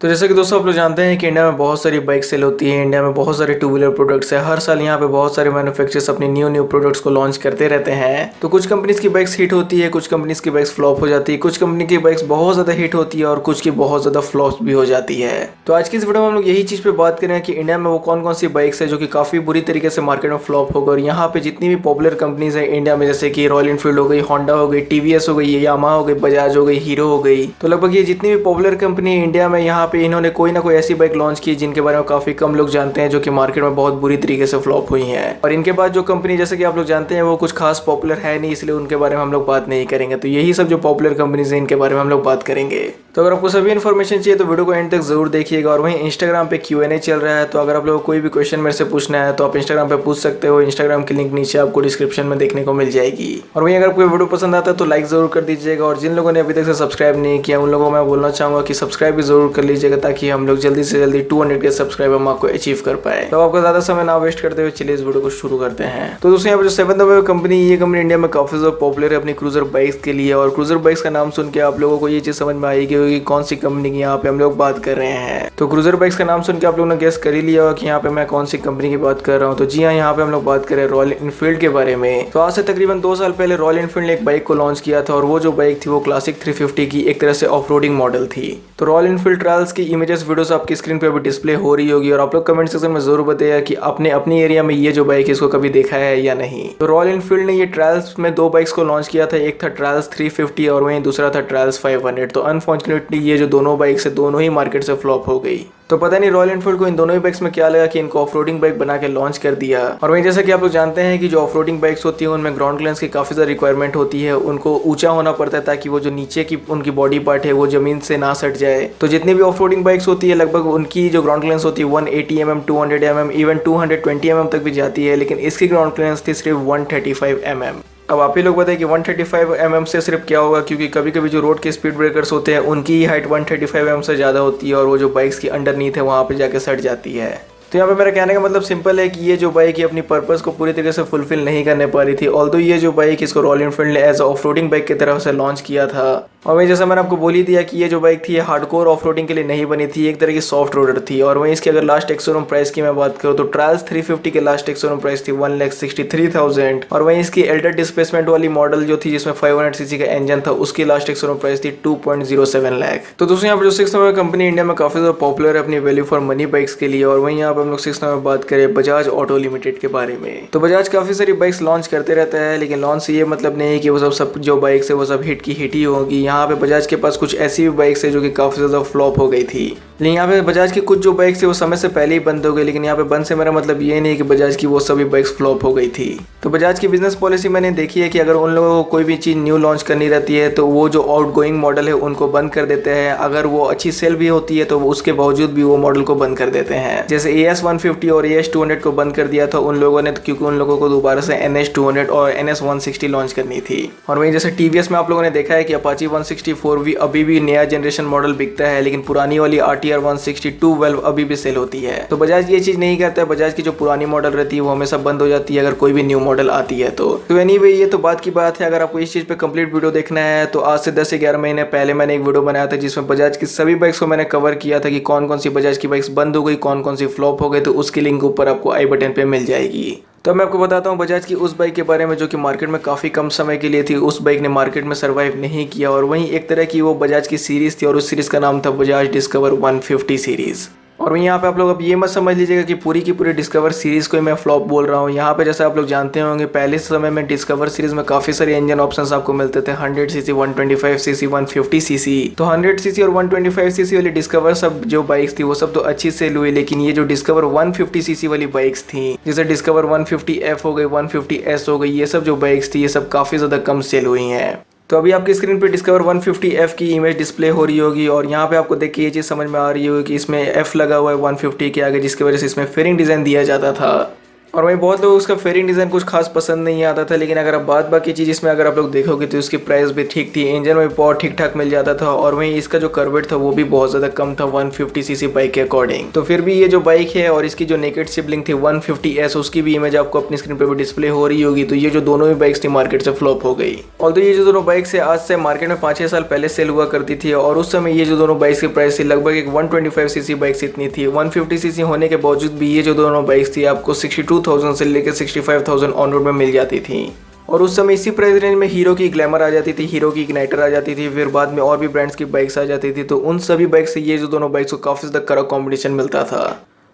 तो जैसे कि दोस्तों आप लोग जानते हैं कि इंडिया में बहुत सारी बाइक सेल होती है। इंडिया में बहुत सारे टू व्हीलर प्रोडक्ट्स है। हर साल यहाँ पे बहुत सारे मैन्युफैक्चरर्स अपने न्यू प्रोडक्ट्स को लॉन्च करते रहते हैं। तो कुछ कंपनीज की बाइक्स हिट होती है, कुछ कंपनीज की बाइक्स फ्लॉप हो जाती है, कुछ कंपनी की बाइक्स बहुत ज्यादा हिट होती है और कुछ की बहुत ज्यादा फ्लॉप भी हो जाती है। तो आज की इस वीडियो में हम लोग यही चीज पे बात करें कि इंडिया में वो कौन कौन सी बाइक्स है जो कि काफी बुरी तरीके से मार्केट में फ्लॉप होगा। और यहाँ पे जितनी भी पॉपुलर कंपनीज है इंडिया में, जैसे कि रॉयल एनफील्ड हो गई, होंडा हो गई, टीवीएस हो गई, यामाहा हो गई, बजाज हो गई, हीरो हो गई, तो लगभग ये जितनी भी पॉपुलर कंपनी इंडिया में यहाँ पे इन्होंने कोई ना कोई ऐसी बाइक लॉन्च की जिनके बारे में काफी कम लोग जानते हैं, जो कि मार्केट में बहुत बुरी तरीके से फ्लॉप हुई हैं। और इनके बाद जो कंपनी, जैसे कि आप लोग जानते हैं, वो कुछ खास पॉपुलर है नहीं, इसलिए उनके बारे में हम लोग बात नहीं करेंगे। तो यही सब जो पॉपुलर कंपनीज हैं इनके बारे में हम लोग बात करेंगे। तो अगर आपको सभी इन्फॉर्मेशन चाहिए तो वीडियो को एंड तक जरूर देखिएगा। और वहीं इंस्टाग्राम पे Q&A चल रहा है, तो अगर आप लोगों को कोई भी क्वेश्चन मेरे से पूछना है तो आप इंस्टाग्राम पे पूछ सकते हो। इंस्टाग्राम की लिंक नीचे आपको डिस्क्रिप्शन में देखने को मिल जाएगी। और वहीं अगर आपको वीडियो पसंद आता है तो लाइक जरूर कर दीजिएगा। और जिन लोगों ने अभी तक से सब्सक्राइब नहीं किया उन लोगों को मैं बोलना चाहूंगा कि सब्सक्राइब भी जरूर कर लीजिएगा, ताकि हम लोग जल्दी से जल्दी 200 के सब्सक्राइबर मार्क को अचीव कर पाए। तो आपका ज्यादा समय ना वेस्ट करते हुए चलिए इस वीडियो को शुरू करते हैं। तो दोस्तों यहाँ पर जो 7th नंबर कंपनी, ये कंपनी इंडिया में काफी ज्यादा पॉपुलर है अपनी क्रूजर बाइक्स के लिए। और क्रूजर बाइक्स का नाम सुन के आप लोगों को ये चीज समझ में आएगी कि कौन सी कंपनी की यहाँ पे हम लोग बात कर रहे हैं। तो क्रूजर बाइक्स का नाम सुन के आप लोगों ने गेस कर ही लिया होगा कि यहाँ पे मैं कौन सी कंपनी की बात कर रहा हूँ। तो जी हाँ, यहाँ पे हम लोग बात कर रहे हैं रॉयल एनफील्ड के बारे में। तो आज से तकरीबन 2 साल पहले रॉयल एनफील्ड ने एक बाइक को लॉन्च किया था, और वो जो बाइक थी वो क्लासिक 350 की एक तरह से ऑफ रोडिंग मॉडल थी। तो रॉयल एनफील्ड ट्रायल्स की इमेजेस वीडियोस आपकी स्क्रीन पे अभी डिस्प्ले हो रही होगी, और आप लोग कमेंट सेक्शन में जरूर बताइए कि आपने अपनी एरिया में ये जो बाइक है इसको कभी देखा है या नहीं। तो रॉयल एनफील्ड ने ये ट्रायल्स में 2 बाइक्स को लॉन्च किया था, एक था ट्रायल्स 350 और वहीं दूसरा था ट्रायल्स 500। तो अनफॉर्चुनेटली ये जो दोनों बाइक्स है दोनों ही मार्केट से फ्लॉप हो गई। तो पता नहीं रॉयल एनफील्ड को इन दोनों ही बाइक्स में क्या लगा कि इनको ऑफरोडिंग बाइक बना के लॉन्च कर दिया। और वहीं जैसा कि आप लोग जानते हैं कि जो ऑफरोडिंग बाइक्स होती है उनमें ग्राउंड क्लियरेंस की काफी ज्यादा रिक्वायरमेंट होती है। उनको ऊंचा होना पड़ता है ताकि वो जो नीचे की उनकी बॉडी पार्ट है वो जमीन से ना सट जाए। तो जितनी भी ऑफरोडिंग बाइक्स होती है लगभग उनकी जो ग्राउंड क्लियरेंस होती है 180 mm, 200 mm, इवन 220 mm तक भी जाती है, लेकिन इसकी ग्राउंड क्लियरेंस थी सिर्फ 135 mm। अब आप ही लोग बताइए कि 135 mm से सिर्फ क्या होगा, क्योंकि कभी कभी जो रोड के स्पीड ब्रेकर्स होते हैं उनकी ही हाइट 135 mm से ज़्यादा होती है, और वो जो बाइक्स की अंडरनीथ है वहाँ पे जाके सट जाती है। तो यहाँ पे मेरा कहने का मतलब सिंपल है कि ये जो बाइक है अपनी पर्पस को पूरी तरीके से फुलफिल नहीं करने पा रही थी। ऑल्दो ये जो बाइक इसको रॉयल एनफील्ड ने एज ऑफ रोडिंग बाइक की तरफ से लॉन्च किया था, और वहीं जैसा मैंने आपको बोल ही दिया कि ये जो बाइक थी ये हार्डकोर ऑफ रोडिंग के लिए नहीं बनी थी, एक तरह की सॉफ्ट रोडर थी। और वहीं इसकी अगर लास्ट एक्स-शोरूम प्राइस की मैं बात करूँ तो ट्रायल्स 350 के लास्ट एक्स-शोरूम प्राइस थी 1,63,000। और वहीं इसकी एल्डर डिस्प्लेसमेंट वाली मॉडल जो थी जिसमें 500 सीसी का इंजन था उसकी लास्ट एक्स-शोरूम प्राइस थी 2.07 लाख। तो दोस्तों यहाँ पर जो 6th नंबर कंपनी इंडिया में काफी ज्यादा पॉपुलर है अपनी वैल्यू फॉर मनी बाइक्स के लिए। और वहीं यहाँ पर हम लोग 6th नंबर बात करें बजाज ऑटो लिमिटेड के बारे में। तो बजाज काफी सारी बाइक्स लॉन्च करते रहता है, लेकिन लॉन्च से ये मतलब नहीं है कि वो सब जो बाइक्स है वो सब हिट की हिट ही होगी। यहाँ पे बजाज के पास कुछ ऐसी भी बाइक्स है जो कि काफी ज्यादा फ्लॉप हो गई थी। लेकिन यहाँ पे बजाज की कुछ जो बाइक्स है वो समय से पहले ही बंद हो गई, लेकिन यहाँ पे बंद से मेरा मतलब ये नहीं कि बजाज की वो सभी बाइक्स फ्लॉप हो गई थी। तो बजाज की बिजनेस पॉलिसी मैंने देखी है कि अगर उन लोगों को कोई भी चीज न्यू लॉन्च करनी रहती है तो वो जो आउटगोइंग मॉडल है उनको बंद कर देते हैं। अगर वो अच्छी सेल भी होती है तो उसके बावजूद भी वो मॉडल को बंद कर देते हैं। जैसे AS150 और AS200 को बंद कर दिया था उन लोगों ने, क्योंकि उन लोगों को दोबारा से NS200 और NS160 लॉन्च करनी थी। और वहीं जैसे TVS में आप लोगों ने देखा है कि अपाची 164V अभी भी नया जनरेशन मॉडल बिकता है, लेकिन पुरानी वाली RTR 162 वेल्व अभी भी सेल होती है। तो बजाज ये चीज नहीं करता है। बजाज की जो पुरानी मॉडल रहती है वो हमेशा बंद हो जाती है अगर कोई भी न्यू मॉडल आती है तो एनीवे ये तो बात की बात है। अगर आपको इस चीज पे कंप्लीट वीडियो देखना है तो आज से 10 से 11 महीने पहले मैंने एक वीडियो बनाया था जिसमें बजाज की सभी बाइक्स को मैंने कवर किया था कि कौन कौन सी बजाज की बाइक्स बंद हो गई, कौन कौन सी फ्लॉप हो गई। तो उसकी लिंक ऊपर आपको आई बटन पे मिल जाएगी। तो मैं आपको बताता हूँ बजाज की उस बाइक के बारे में जो कि मार्केट में काफ़ी कम समय के लिए थी। उस बाइक ने मार्केट में सर्वाइव नहीं किया, और वहीं एक तरह की वो बजाज की सीरीज़ थी और उस सीरीज़ का नाम था बजाज डिस्कवर 150 सीरीज़। और वहीं यहाँ पे आप लोग अब ये मत समझ लीजिएगा कि पूरी की पूरी डिस्कवर सीरीज़ को ही मैं फ्लॉप बोल रहा हूँ। यहाँ पे जैसे आप लोग जानते होंगे पहले समय में डिस्कवर सीरीज़ में काफ़ी सारे इंजन ऑप्शंस आपको मिलते थे, 100 सीसी, 125 सीसी, 150 सीसी। तो 100 सीसी और 125 सीसी वाली डिस्कवर सब जो बाइक्स थी वो सब तो अच्छी सेल हुई, लेकिन ये जो डिस्कवर 150 सीसी वाली बाइक्स थी, जैसे डिस्कवर 150F हो गई, 150S हो गई, ये सब जो बाइक्स थी ये सब काफ़ी ज़्यादा कम सेल हुई हैं। तो अभी आपकी स्क्रीन पे डिस्कवर 150F की इमेज डिस्प्ले हो रही होगी, और यहाँ पे आपको देख के ये चीज़ समझ में आ रही होगी कि इसमें F लगा हुआ है 150 के आगे, जिसकी वजह से इसमें फेयरिंग डिज़ाइन दिया जाता था। और वहीं बहुत लोग उसका फेयरिंग डिज़ाइन कुछ खास पसंद नहीं आता था, लेकिन अगर आप बाकी चीज़ इसमें अगर आप लोग देखोगे तो उसकी प्राइस भी ठीक थी, इंजन में पावर ठीक ठाक मिल जाता था और वहीं इसका जो कर्वेट था वो भी बहुत ज़्यादा कम था 150 सीसी बाइक के अकॉर्डिंग। तो फिर भी ये जो बाइक है और इसकी जो नेकेड सिबलिंग थी 150S, उसकी भी इमेज आपको अपनी स्क्रीन पर भी डिस्प्ले हो रही होगी। तो ये जो दोनों ही बाइक्स थी मार्केट से फ्लॉप हो गई। और तो ये जो दोनों बाइक्स है आज से मार्केट में 5-6 साल पहले सेल हुआ करती थी और उस समय ये जो दोनों बाइक्स की प्राइस थी लगभग एक 125 सीसी बाइक्स इतनी थी। 150 सीसी होने के बावजूद भी ये जो दोनों बाइक्स थी आपको 62,000 से लेकर 65,000 ऑन रोड में मिल जाती थी। और उस समय इसी प्राइस रेंज में हीरो की ग्लैमर आ जाती थी, हीरो की इग्नाइटर आ जाती थी, फिर बाद में और भी ब्रांड्स की बाइक्स आ जाती थी। तो उन सभी बाइक से ये जो दोनों बाइक्स को काफ़ी ज़्यादा कड़ा कॉम्पिटिशन मिलता था।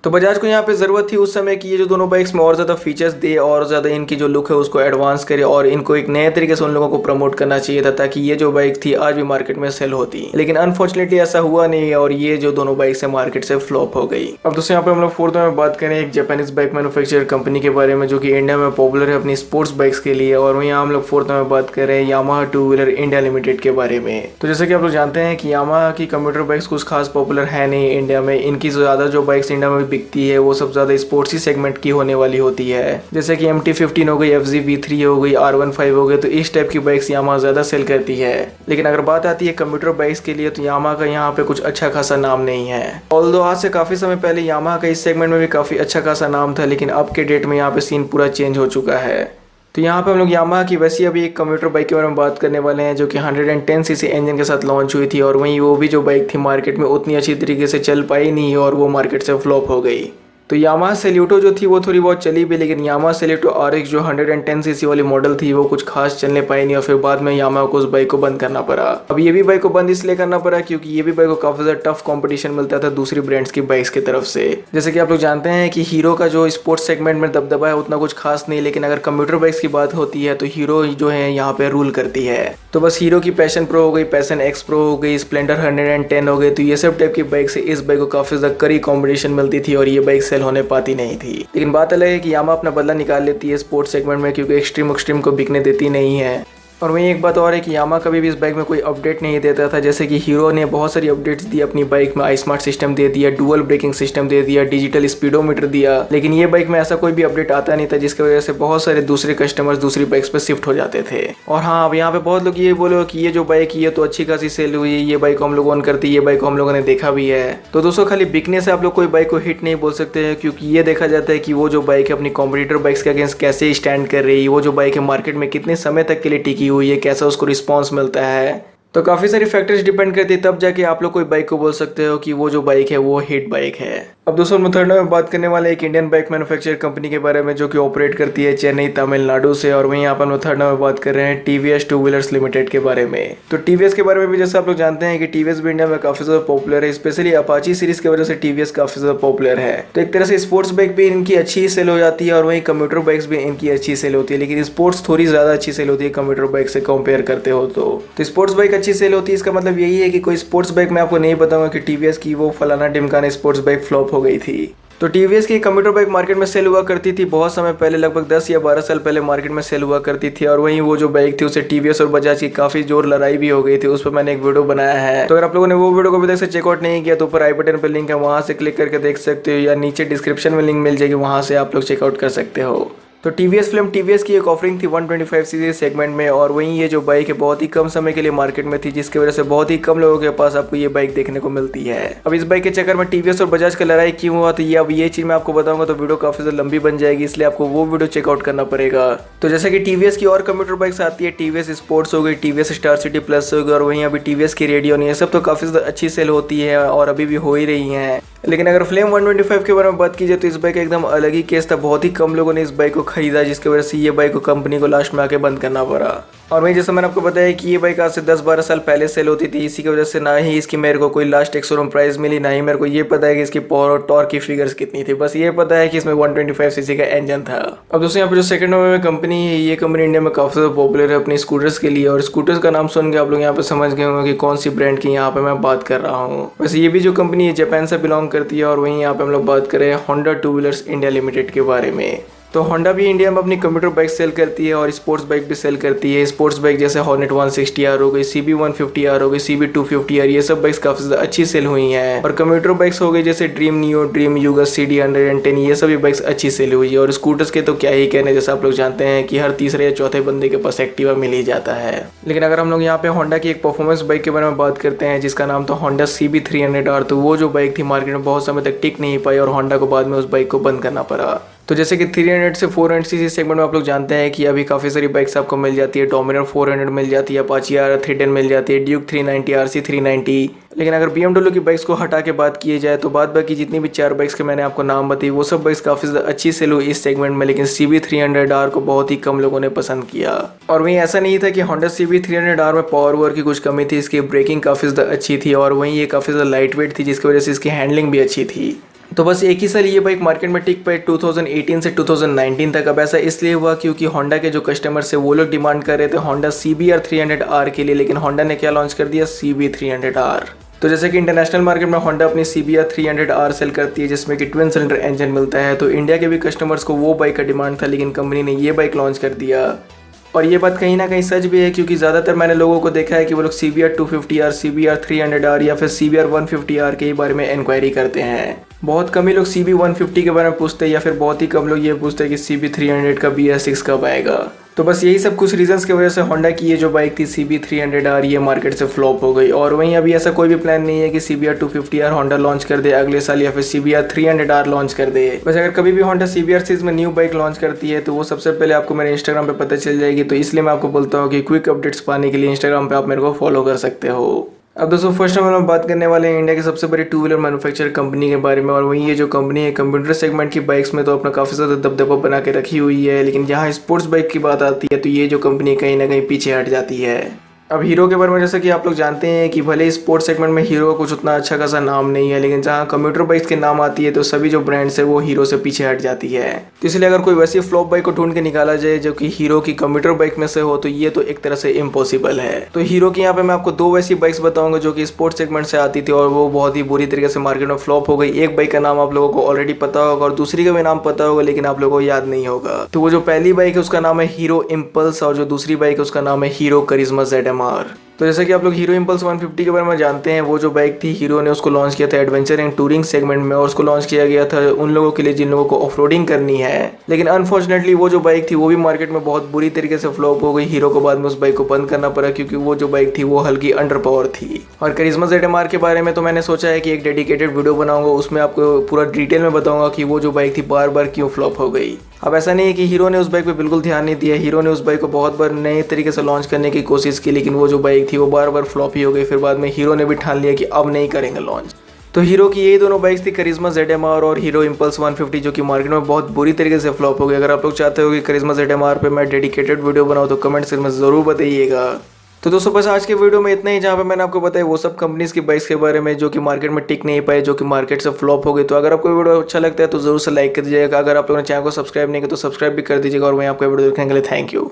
तो बजाज को यहाँ पे ज़रूरत थी उस समय कि ये जो दोनों बाइक्स में और ज़्यादा फीचर्स दे और ज़्यादा इनकी जो लुक है उसको एडवांस करे और इनको एक नए तरीके से उन लोगों को प्रमोट करना चाहिए था ताकि ये जो बाइक थी आज भी मार्केट में सेल होती। लेकिन अनफॉर्चुनेटली ऐसा हुआ नहीं और ये जो दोनों बाइक्स है मार्केट से फ्लॉप हो गई। अब दोस्तों यहाँ पे हम लोग फोर्थ में बात करें एक जापानीज बाइक मैन्युफैक्चरर कंपनी के बारे में जो कि इंडिया में पॉपुलर है अपनी स्पोर्ट्स बाइक्स के लिए। और वहीं हम लोग फोर्थ में बात करें Yamaha two wheeler India limited के बारे में। तो जैसे कि आप लोग जानते हैं कि यामाहा की कंप्यूटर बाइक्स कुछ खास पॉपुलर है नहीं इंडिया में। इनकी ज़्यादा जो बाइक्स इंडिया में बिकती है वो सब ज़्यादा स्पोर्ट्सी सेगमेंट की होने वाली होती है, जैसे कि MT-15 हो गई, FZ V3 हो गई, R15 हो गए। तो इस टाइप की बाइक्स यामाहा ज़्यादा सेल करती है। लेकिन अगर बात आती है कंप्यूटर बाइक्स के लिए तो यामाहा का यहाँ पे कुछ अच्छा खासा नाम नहीं है। ऑल्दो आज से काफ़ी समय पहले यामाहा का इस सेगमेंट में भी काफ़ी अच्छा खासा नाम था, लेकिन अब के डेट में यहाँ पे सीन पूरा चेंज हो चुका है। तो यहाँ पे हम लोग यामाहा की वैसी अभी एक कंप्यूटर बाइक के बारे में बात करने वाले हैं जो कि 110 सीसी इंजन के साथ लॉन्च हुई थी और वहीं वो भी जो बाइक थी मार्केट में उतनी अच्छी तरीके से चल पाई नहीं और वो मार्केट से फ्लॉप हो गई। तो यामाहा सेल्यूटो जो थी वो थोड़ी बहुत चली भी, लेकिन यामाहा सेल्यूटो RX जो 110 सीसी वाली मॉडल थी वो कुछ खास चलने पाई नहीं और फिर बाद में यामाहा को उस बाइक को बंद करना पड़ा। अब ये भी बाइक को बंद इसलिए करना पड़ा क्योंकि ये भी बाइक को काफ़ी ज़्यादा टफ कंपटीशन मिलता था दूसरी ब्रांड्स की बाइक्स की तरफ से। जैसे कि आप लोग जानते हैं कि हीरो का जो स्पोर्ट्स सेगमेंट में दबदबा है उतना कुछ खास नहीं, लेकिन अगर कंप्यूटर बाइक्स की बात होती है तो हीरो जो है यहाँ पे रूल करती है। तो बस हीरो की पैशन प्रो हो गई, पैशन X प्रो हो गई, स्प्लेंडर 110 हो गई। तो ये सब टाइप की बाइक से इस बाइक को काफ़ी ज़्यादा कड़ी कॉम्पिटिशन मिलती थी और ये बाइक सेल होने पाती नहीं थी। लेकिन बात अलग है कि यामाहा अपना बदला निकाल लेती है स्पोर्ट्स सेगमेंट में क्योंकि एक्सट्रीम को बिकने देती नहीं है। और वहीं एक बात और है कि यामाहा कभी भी इस बाइक में कोई अपडेट नहीं देता था। जैसे कि हीरो ने बहुत सारी अपडेट्स दी अपनी बाइक में, iSmart सिस्टम दे दिया, डुअल ब्रेकिंग सिस्टम दे दिया, डिजिटल स्पीडोमीटर दिया, लेकिन ये बाइक में ऐसा कोई भी अपडेट आता नहीं था जिसकी वजह से बहुत सारे दूसरे कस्टमर्स दूसरी बाइक्स पे शिफ्ट हो जाते थे। और हाँ, अब यहाँ पे बहुत लोग ये बोलो कि ये जो बाइक ये तो अच्छी खासी सेल हुई, ये बाइक को हम लोग ऑन करती है, ये बाइक को हम लोगों ने देखा भी है। तो दोस्तों खाली बिकने से आप लोग कोई बाइक को हिट नहीं बोल सकते हैं क्योंकि ये देखा जाता है कि वो जो बाइक है अपनी कॉम्पिटिटर बाइक्स के अगेंस्ट कैसे स्टैंड कर रही है, वो जो बाइक है मार्केट में कितने समय तक के लिए टिकी हुई है, कैसा उसको रिस्पॉन्स मिलता है। तो काफ़ी सारी फैक्टर्स डिपेंड करती है, तब जाके आप लोग कोई बाइक को बोल सकते हो कि वो जो बाइक है वो हिट बाइक है। अब दोस्तों हम थर्ड में बात करने वाले एक इंडियन बाइक मैन्युफैक्चर कंपनी के बारे में जो कि ऑपरेट करती है चेन्नई तमिलनाडु से। और वहीं यहाँ पर हम थर्ड में बात कर रहे हैं TVS टू व्हीलर्स लिमिटेड के बारे में। तो TVS के बारे में भी जैसे आप लोग जानते हैं कि TVS भी इंडिया में काफ़ी ज़्यादा पॉपुलर है, स्पेशली अपाची सीरीज की वजह से TVS काफ़ी ज़्यादा पॉपुलर है। तो एक तरह से स्पोर्ट्स बाइक भी इनकी अच्छी सेल हो जाती है और वहीं कंप्यूटर बाइक्स भी इनकी अच्छी सेल होती है, लेकिन स्पोर्ट्स थोड़ी ज़्यादा अच्छी सेल होती है कंप्यूटर बाइक से कंपेयर करते हो तो स्पोर्ट्स बाइक अच्छी सेल होती है। इसका मतलब यही है कि कोई स्पोर्ट्स बाइक मैं आपको नहीं बताऊंगा कि TVS की वो फलाना ढिमकाना स्पोर्ट्स बाइक फ्लॉप हो गई थी। तो TVS की कंप्यूटर बाइक मार्केट में सेल हुआ करती थी बहुत समय पहले, लगभग 10 या 12 साल पहले मार्केट में सेल हुआ करती थी। और वहीं वो जो बाइक थी उसे TVS और बजाज की काफ़ी जोर लड़ाई भी हो गई थी। उस पर मैंने एक वीडियो बनाया है, तो अगर आप लोगों ने वो वीडियो को अभी तक से चेकआउट नहीं किया तो ऊपर आई बटन पर लिंक है, वहाँ से क्लिक करके देख सकते हो या नीचे डिस्क्रिप्शन में लिंक मिल जाएगी, वहाँ से आप लोग चेकआउट कर सकते हो। तो TVS की एक ऑफरिंग थी 125 सीसी सेगमेंट में और वहीं ये जो बाइक है बहुत ही कम समय के लिए मार्केट में थी, जिसकी वजह से बहुत ही कम लोगों के पास आपको ये बाइक देखने को मिलती है। अब इस बाइक के चक्कर में TVS और बजाज का लड़ाई क्यों हुआ तो ये चीज मैं आपको बताऊंगा तो वीडियो काफी ज्यादा लंबी बन जाएगी, इसलिए आपको वो वीडियो चेकआउट करना पड़ेगा। तो जैसे कि TVS की और कंप्यूटर बाइक्स आती है, TVS स्पोर्ट्स हो गई, TVS स्टार सिटी प्लस हो गई और वहीं अभी TVS की रेडियन, ये सब तो काफी ज्यादा अच्छी सेल होती है और अभी भी हो ही रही है। लेकिन अगर फ्लेम 125 के बारे में बात की जाए तो इस बाइक का एकदम अलग ही केस था। बहुत ही कम लोगों ने इस बाइक को खरीदा, जिसकी वजह से ये बाइक को कंपनी को लास्ट में आके बंद करना पड़ा। और वहीं जैसे मैंने आपको बताया कि ये बाइक आज से 10-12 साल पहले सेल होती थी, इसी की वजह से ना ही इसकी मेरे को कोई लास्ट एक शोरूम प्राइस मिली, ना ही मेरे को ये पता है कि इसकी पावर और टॉर्क की फिगर्स कितनी थी। बस ये पता है कि इसमें 125 सीसी का इंजन था। अब दोस्तों यहाँ पर जो सेकंड नंबर में कंपनी है, ये कंपनी इंडिया में काफ़ी ज़्यादा पॉपुलर है अपनी स्कूटर्स के लिए। और स्कूटर्स का नाम सुन के आप लोग यहाँ पे समझ गए होंगे कि कौन सी ब्रांड की यहाँ पे मैं बात कर रहा हूँ। वैसे ये भी जो कंपनी है जापान से बिलोंग करती है। और वहीं यहाँ पे हम लोग बात करें Honda two wheelers India limited के बारे में। तो होंडा भी इंडिया में अपनी कंप्यूटर बाइक सेल करती है और स्पोर्ट्स बाइक भी सेल करती है। स्पोर्ट्स बाइक जैसे हॉर्नेट 160R हो गई, CB 150R हो गई, CB 250R, ये सब बाइक्स काफ़ी ज़्यादा अच्छी सेल हुई हैं। और कंप्यूटर बाइक्स हो गई जैसे ड्रीम नियो, ड्रीम युगा, CD 110, ये सभी बाइक्स अच्छी सेल हुई है। और स्कूटर्स के तो क्या ही कहने, जैसे आप लोग जानते हैं कि हर तीसरे या चौथे बंदे के पास एक्टिवा मिल ही जाता है। लेकिन अगर हम लोग यहाँ पे होंडा की एक परफॉर्मेंस बाइक के बारे में बात करते हैं जिसका नाम था होंडा CB 300R, तो वो जो बाइक थी मार्केट में बहुत समय तक टिक नहीं पाई और होंडा को बाद में उस बाइक को बंद करना पड़ा। तो जैसे कि 300 से 400cc सेगमेंट में आप लोग जानते हैं कि अभी काफ़ी सारी बाइक्स आपको मिल जाती है। डोमिनर 400 मिल जाती है, अपाची R310 मिल जाती है, ड्यूक 390, RC 390। लेकिन अगर BMW की बाइक्स को हटा के बात की जाए तो बाद बाकी जितनी भी 4 बाइक्स के मैंने आपको नाम बताई वो सब बाइक्स काफ़ी ज़्यादा अच्छी सेल हुई इस सेगमेंट में। लेकिन CB 300R को बहुत ही कम लोगों ने पसंद किया। और वहीं ऐसा नहीं था कि होंडा CB 300R में पावर वॉर की कुछ कमी थी, इसकी ब्रेकिंग काफ़ी ज़्यादा अच्छी थी और वहीं ये काफ़ी ज़्यादा लाइट वेट थी जिसकी वजह से इसकी हैंडलिंग भी अच्छी थी। तो बस एक ही साल ये बाइक मार्केट में टिक पाई 2018 से 2019 तक। अब ऐसा इसलिए हुआ क्योंकि होंडा के जो कस्टमर्स है वो लोग डिमांड कर रहे थे होंडा CBR 300R के लिए, लेकिन होंडा ने क्या लॉन्च कर दिया, CB 300R। तो जैसे कि इंटरनेशनल मार्केट में होंडा अपनी CBR 300R सेल करती है जिसमें कि ट्विन सिलेंडर इंजन मिलता है, तो इंडिया के भी कस्टमर्स को वो बाइक का डिमांड था, लेकिन कंपनी ने ये बाइक लॉन्च कर दिया। और ये बात कहीं ना कहीं सच भी है क्योंकि ज़्यादातर मैंने लोगों को देखा है कि वो लोग CBR 250R, CBR 300R या फिर CBR 150R के बारे में इंक्वायरी करते हैं। बहुत कम ही लोग CB 150 के बारे में पूछते हैं या फिर बहुत ही कम लोग ये पूछते हैं कि CB 300 का BS6 कब आएगा। तो बस यही सब कुछ रीजंस की वजह से होंडा की ये जो बाइक थी CB 300R ये मार्केट से फ्लॉप हो गई। और वहीं अभी ऐसा कोई भी प्लान नहीं है कि CBR 250R होंडा लॉन्च कर दे अगले साल या फिर CBR 300R लॉन्च कर दे। वैसे अगर कभी भी होंडा CBR सीरीज में न्यू बाइक लॉन्च करती है तो वो सबसे पहले आपको मेरे इंस्टाग्राम पे पता चल जाएगी। तो इसलिए मैं आपको बोलता हूँ कि क्विक अपडेट्स पाने के लिए इंस्टाग्राम पे आप मेरे को फॉलो कर सकते हो। अब दोस्तों फर्स्ट हम बात करने वाले हैं इंडिया की सबसे बड़ी टू व्हीलर मैन्युफैक्चर कंपनी के बारे में। और वहीं ये जो कंपनी है कंप्यूटर सेगमेंट की बाइक्स में तो अपना काफ़ी ज़्यादा दबदबा बना के रखी हुई है, लेकिन जहाँ स्पोर्ट्स बाइक की बात आती है तो ये जो कंपनी कहीं ना कहीं पीछे हट जाती है। अब हीरो के बारे में जैसा कि आप लोग जानते हैं कि भले स्पोर्ट्स सेगमेंट में हीरो का कुछ उतना अच्छा खासा नाम नहीं है, लेकिन जहाँ कंप्यूटर बाइक्स के नाम आती है तो सभी जो ब्रांड्स है वो हीरो से पीछे हट जाती है। तो इसलिए अगर कोई वैसी फ्लॉप बाइक को ढूंढ के निकाला जाए जो कि हीरो की कंप्यूटर बाइक में से हो तो ये तो एक तरह से इम्पॉसिबल है। तो हीरो की यहाँ पे मैं आपको 2 वैसी बाइक्स बताऊंगा जो कि स्पोर्ट्स सेगमेंट से आती थी और वो बहुत ही बुरी तरीके से मार्केट में फ्लॉप हो गई। एक बाइक का नाम आप लोगों को ऑलरेडी पता होगा और दूसरी का भी नाम पता होगा लेकिन आप लोगों को याद नहीं होगा। तो वो जो पहली बाइक है उसका नाम है हीरो इम्पल्स और जो दूसरी बाइक है उसका नाम है हीरो करिश्मा ZMR। तो जैसा कि आप लोग हीरो इम्पल्स 150 के बारे में जानते हैं, वो जो बाइक थी हीरो ने उसको लॉन्च किया था एडवेंचर एंड टूरिंग सेगमेंट में और उसको लॉन्च किया गया था उन लोगों के लिए जिन लोगों को ऑफरोडिंग करनी है। लेकिन अनफॉर्चुनेटली वो जो बाइक थी वो भी मार्केट में बहुत बुरी तरीके से फ्लॉप हो गई। हीरो को बाद में उस बाइक को बंद करना पड़ा क्योंकि वो जो बाइक थी वो हल्की अंडर पावर थी। और करिश्मा ZMR के बारे में तो मैंने सोचा है कि एक डेडिकेटेड वीडियो बनाऊंगा, उसमें आपको पूरा डिटेल में बताऊंगा कि वो जो बाइक थी बार बार क्यों फ्लॉप हो गई। अब ऐसा नहीं है कि हीरो ने उस बाइक पे बिल्कुल ध्यान नहीं दिया, हीरो ने उस बाइक को बहुत बार नए तरीके से लॉन्च करने की कोशिश की, लेकिन वो जो बाइक थी वो बार बार फ्लॉप ही हो गई। फिर बाद में हीरो ने भी ठान लिया कि अब नहीं करेंगे लॉन्च। तो हीरो की यही दोनों बाइक्स थी, करिश्मा ZMR और हीरो इम्पल्स 150, जो कि मार्केट में बहुत बुरी तरीके से फ्लॉप हो गई। अगर आप लोग चाहते हो कि करिश्मा ZMR पे मैं डेडिकेटेड वीडियो बनाऊँ तो कमेंट सेक्शन में ज़रूर बताइएगा। तो दोस्तों बस आज के वीडियो में इतना ही, जहाँ पे मैंने आपको बताया वो सब कंपनीज की बाइक्स के बारे में जो कि मार्केट में टिक नहीं पाए, जो कि मार्केट से फ्लॉप हो गई। तो अगर आपको वीडियो अच्छा लगता है तो जरूर से लाइक कर दीजिएगा। अगर आप लोगों ने चैनल को सब्सक्राइब नहीं किया तो सब्सक्राइब भी कर दीजिएगा। और वहीं आपको वीडियो देखने के लिए थैंक यू।